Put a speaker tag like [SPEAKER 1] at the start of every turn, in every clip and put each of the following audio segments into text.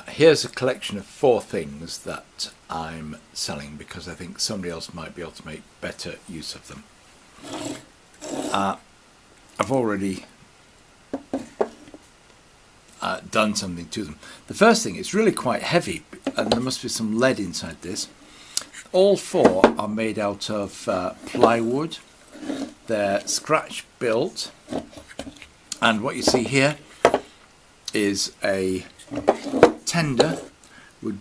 [SPEAKER 1] Here's a collection of 4 things that I'm selling because I think somebody else might be able to make better use of them. I've already done something to them. The first thing, it's really quite heavy and there must be some lead inside this. All 4 are made out of plywood. They're scratch built, and what you see here is a tender would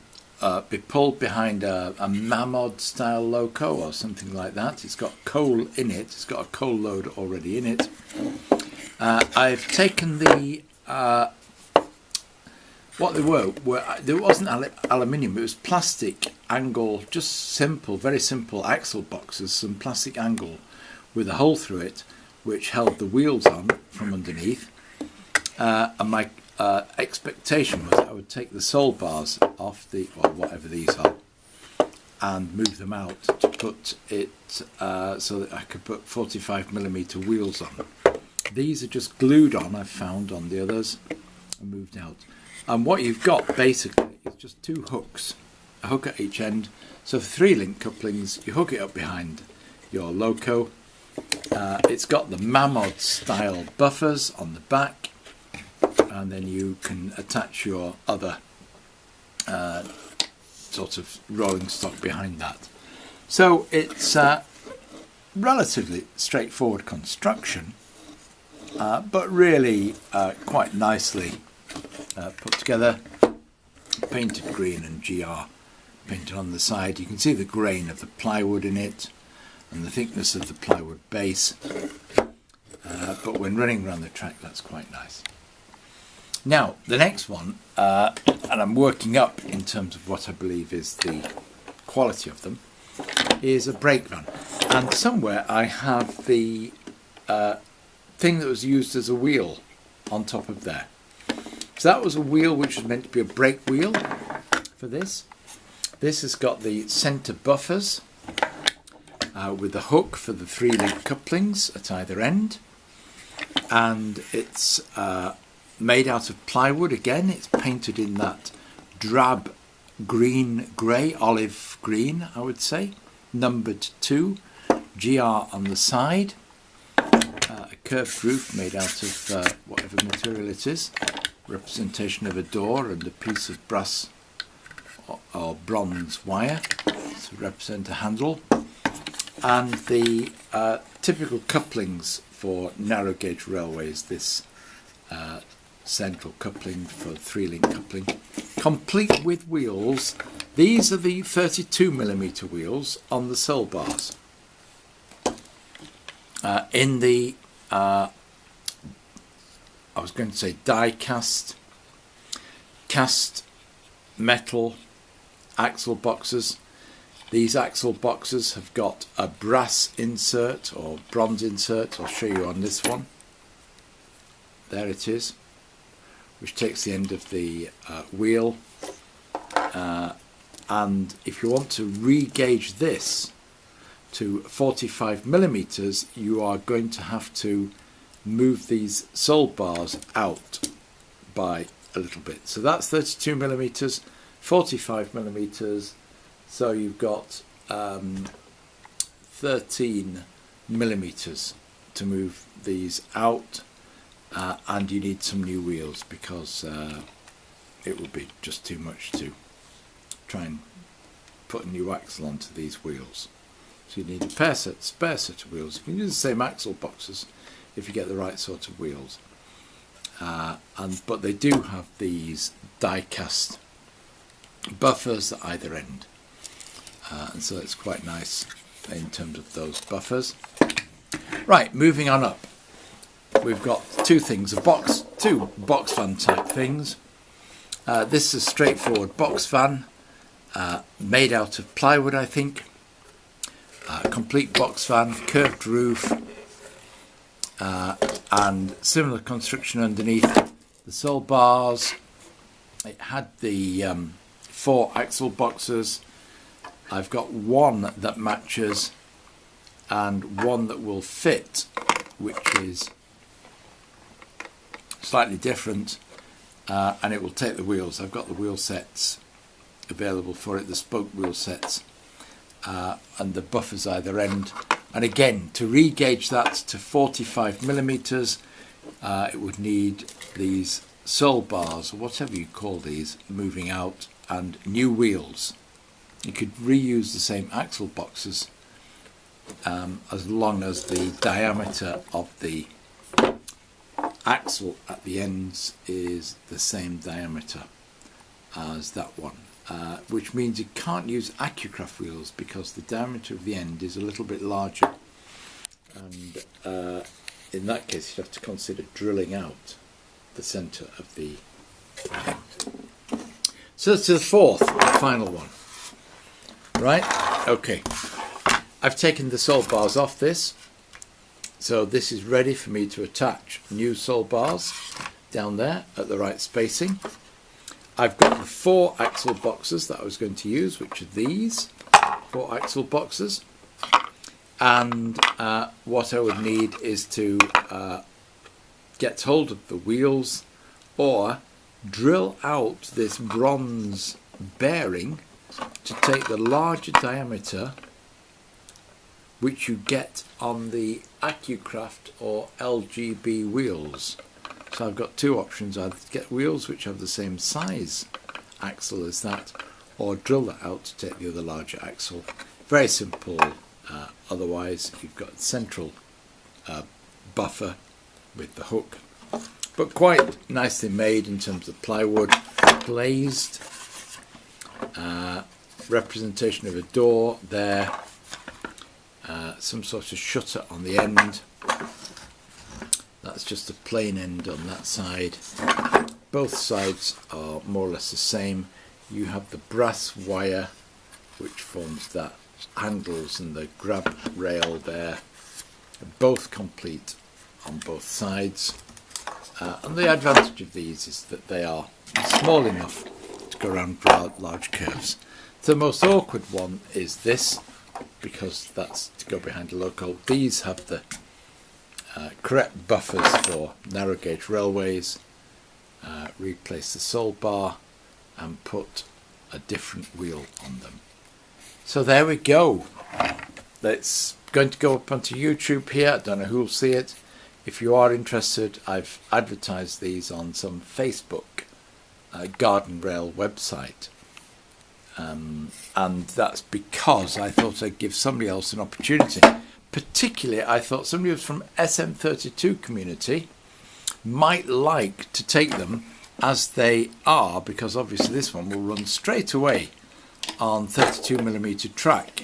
[SPEAKER 1] be pulled behind a Mamod style loco or something like that. It's got coal in it, it's got a coal load already in it. I've taken the what they were there wasn't aluminium, it was plastic angle, just simple, very simple axle boxes, some plastic angle with a hole through it which held the wheels on from underneath, and my expectation was I would take the sole bars off the, or whatever these are, and move them out to put it so that I could put 45mm wheels on. These are just glued on, I've found on the others, and moved out. And what you've got basically is just 2 hooks, a hook at each end. So for 3-link couplings, you hook it up behind your loco. It's got the Mamod style buffers on the back, and then you can attach your other sort of rolling stock behind that. So it's relatively straightforward construction, but really quite nicely put together. Painted green and GR painted on the side. You can see the grain of the plywood in it and the thickness of the plywood base, but when running around the track that's quite nice. Now the next one, and I'm working up in terms of what I believe is the quality of them, is a Brakeman, and somewhere I have the thing that was used as a wheel on top of there. So that was a wheel which was meant to be a brake wheel for this. This has got the centre buffers with the hook for the 3-link couplings at either end, and it's made out of plywood again. It's painted in that drab green grey, olive green I would say, numbered 2, GR on the side, a curved roof made out of whatever material it is, representation of a door, and a piece of brass or bronze wire to represent a handle, and the typical couplings for narrow gauge railways, this central coupling for 3-link coupling, complete with wheels. These are the 32mm wheels on the sole bars. In the I was going to say die cast metal axle boxes. These axle boxes have got a brass insert or bronze insert. I'll show you on this one. There it is, which takes the end of the wheel, and if you want to re-gauge this to 45mm, you are going to have to move these sole bars out by a little bit. So that's 32mm, 45mm, so you've got 13mm to move these out, and you need some new wheels because it would be just too much to try and put a new axle onto these wheels. So you need a spare set of wheels. You can use the same axle boxes if you get the right sort of wheels, but they do have these die cast buffers at either end, and so it's quite nice in terms of those buffers. Right, moving on up, we've got 2 things, two box van type things. This is a straightforward box van made out of plywood, I think. Complete box van, curved roof, and similar construction underneath. The sole bars, it had the 4 axle boxes. I've got one that matches and one that will fit, which is slightly different, and it will take the wheels. I've got the wheel sets available for it, the spoke wheel sets, and the buffers either end. And again, to re-gauge that to 45 millimeters, it would need these sole bars, or whatever you call these, moving out, and new wheels. You could reuse the same axle boxes as long as the diameter of the axle at the ends is the same diameter as that one, which means you can't use Accucraft wheels because the diameter of the end is a little bit larger, and in that case you'd have to consider drilling out the centre of the end. So that's the fourth and final one. Right, okay, I've taken the sole bars off this, so this is ready for me to attach new sole bars down there at the right spacing. I've got the 4 axle boxes that I was going to use, which are these 4 axle boxes, and what I would need is to get hold of the wheels or drill out this bronze bearing to take the larger diameter which you get on the Accucraft or LGB wheels. So I've got 2 options: either get wheels which have the same size axle as that, or drill that out to take the other larger axle. Very simple. Otherwise you've got central buffer with the hook, but quite nicely made in terms of plywood, glazed, representation of a door there, some sort of shutter on the end. That's just a plain end on that side. Both sides are more or less the same. You have the brass wire which forms that handles and the grab rail there, both complete on both sides. And the advantage of these is that they are small enough to go around large curves. The most awkward one is this, because that's to go behind a local. These have the correct buffers for narrow gauge railways. Replace the sole bar and put a different wheel on them. So there we go. It's going to go up onto YouTube here. I don't know who will see it. If you are interested, I've advertised these on some Facebook garden rail website. And that's because I thought I'd give somebody else an opportunity. Particularly, I thought somebody who's from SM32 community might like to take them as they are, because obviously this one will run straight away on 32mm track,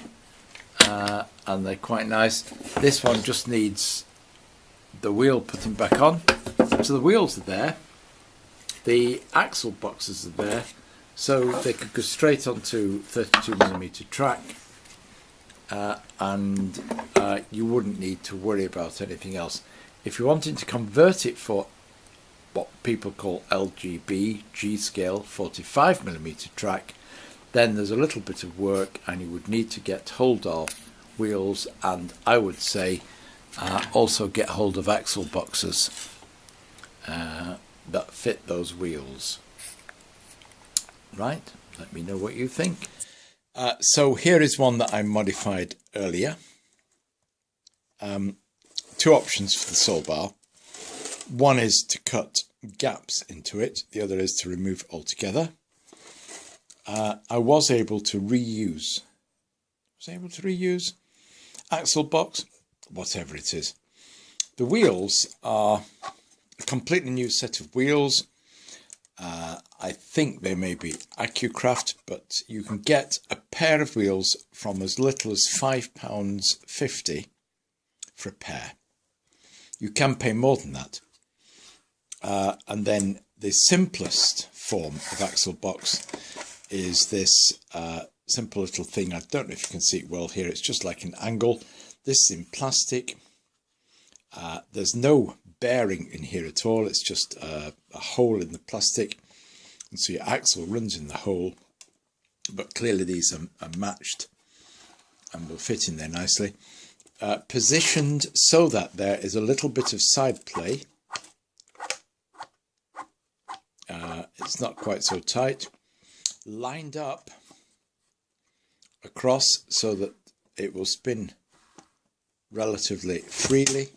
[SPEAKER 1] and they're quite nice. This one just needs the wheel putting back on. So the wheels are there, the axle boxes are there, so they could go straight onto 32mm track, and you wouldn't need to worry about anything else. If you're wanting to convert it for what people call LGB, G-scale 45mm track, then there's a little bit of work, and you would need to get hold of wheels, and I would say also get hold of axle boxes that fit those wheels. Right, let me know what you think. So here is one that I modified earlier. 2 options for the sole bar. One is to cut gaps into it, the other is to remove it altogether. I was able to reuse axle box, whatever it is. The wheels are a completely new set of wheels. I think they may be Accucraft, but you can get a pair of wheels from as little as £5.50 for a pair. You can pay more than that. And then the simplest form of axle box is this simple little thing. I don't know if you can see it well here. It's just like an angle. This is in plastic. There's no bearing in here at all. It's just a hole in the plastic. And so your axle runs in the hole. But clearly these are matched and will fit in there nicely. Positioned so that there is a little bit of side play it's not quite so tight, lined up across so that it will spin relatively freely.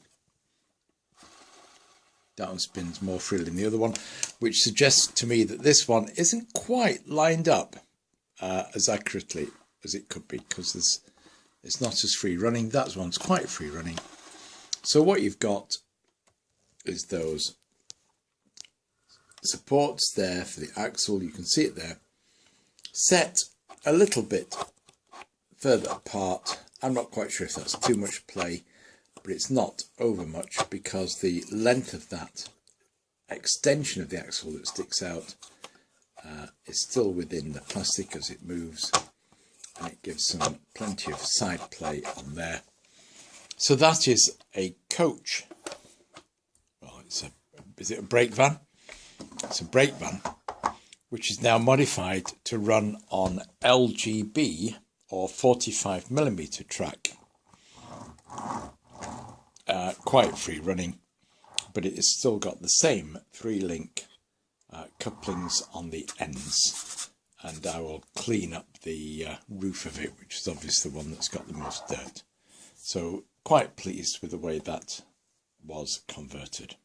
[SPEAKER 1] That one spins more freely than the other one, which suggests to me that this one isn't quite lined up as accurately as it could be, because it's not as free running. That one's quite free running. So what you've got is those supports there for the axle. You can see it there, set a little bit further apart. I'm not quite sure if that's too much play, but it's not over much, because the length of that extension of the axle that sticks out is still within the plastic as it moves, and it gives some plenty of side play on there. So that is a coach. Well, is it a brake van? It's a brake van, which is now modified to run on LGB or 45mm track. Quite free running, but it has still got the same 3-link couplings on the ends, and I will clean up the roof of it, which is obviously the one that's got the most dirt. So quite pleased with the way that was converted.